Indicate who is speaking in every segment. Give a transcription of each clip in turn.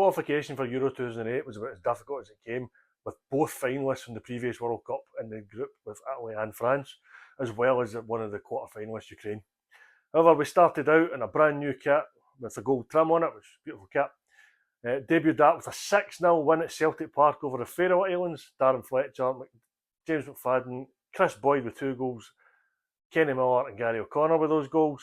Speaker 1: qualification for Euro 2008 was about as difficult as it came, with both finalists from the previous World Cup in the group with Italy and France, as well as one of the quarter-finalists, Ukraine. However, we started out in a brand new kit with a gold trim on it, which was a beautiful kit. Debuted that with a 6-0 win at Celtic Park over the Faroe Islands. Darren Fletcher, James McFadden, Chris Boyd with 2 goals, Kenny Miller and Gary O'Connor with those goals.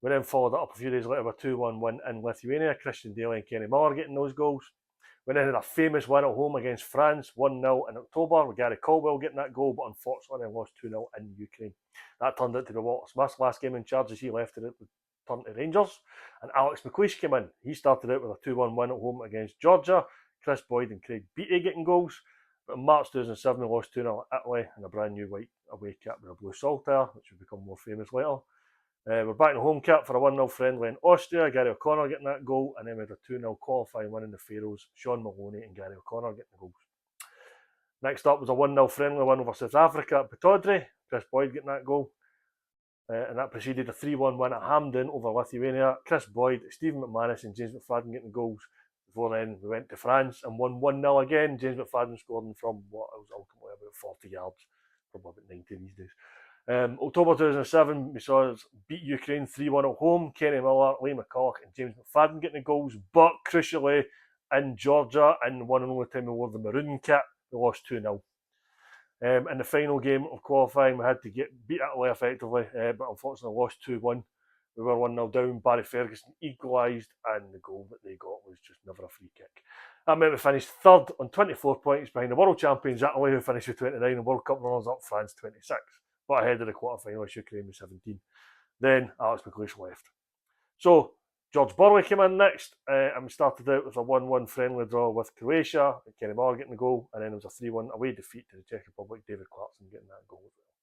Speaker 1: We then followed it up a few days later with a 2-1 win in Lithuania, Christian Daly and Kenny Miller getting those goals. We then had a famous win at home against France, 1-0 in October, with Gary Caldwell getting that goal, but unfortunately lost 2-0 in Ukraine. That turned out to be Walter Smith's last game in charge as he left it turned to Rangers. And Alex McLeish came in. He started out with a 2-1 win at home against Georgia. Chris Boyd and Craig Beattie getting goals. But in March 2007, we lost 2-0 at Italy in a brand new white away kit with a blue saltire, which would become more famous later. We're back in the home kit for a 1-0 friendly in Austria. Gary O'Connor getting that goal, and then we had a 2-0 qualifying win in the Faroes. Sean Maloney and Gary O'Connor getting the goals. Next up was a 1-0 friendly win over South Africa at Pittodrie. Chris Boyd getting that goal. And that preceded a 3-1 win at Hampden over Lithuania. Chris Boyd, Stephen McManus and James McFadden getting the goals. Before then, we went to France and won 1-0 again. James McFadden scoring from what was ultimately about 40 yards, probably about 90 these days. October 2007, we saw us beat Ukraine 3-1 at home. Kenny Miller, Lee McCulloch and James McFadden getting the goals. But crucially, in Georgia, in one and only time we wore the maroon kit, we lost 2-0. In the final game of qualifying, we had to beat Italy effectively, but unfortunately lost 2-1. We were 1-0 down. Barry Ferguson equalised, and the goal that they got was just never a free kick. That meant we finished third on 24 points behind the world champions Italy, who finished with 29, and World Cup runners up France 26, but ahead of the quarter-finalists Ukraine with 17. Then Alex McLeish left. So George Burley came in next, and we started out with a 1-1 friendly draw with Croatia, Kenny Miller getting the goal, and then it was a 3-1 away defeat to the Czech Republic, David Clarkson getting that goal as well.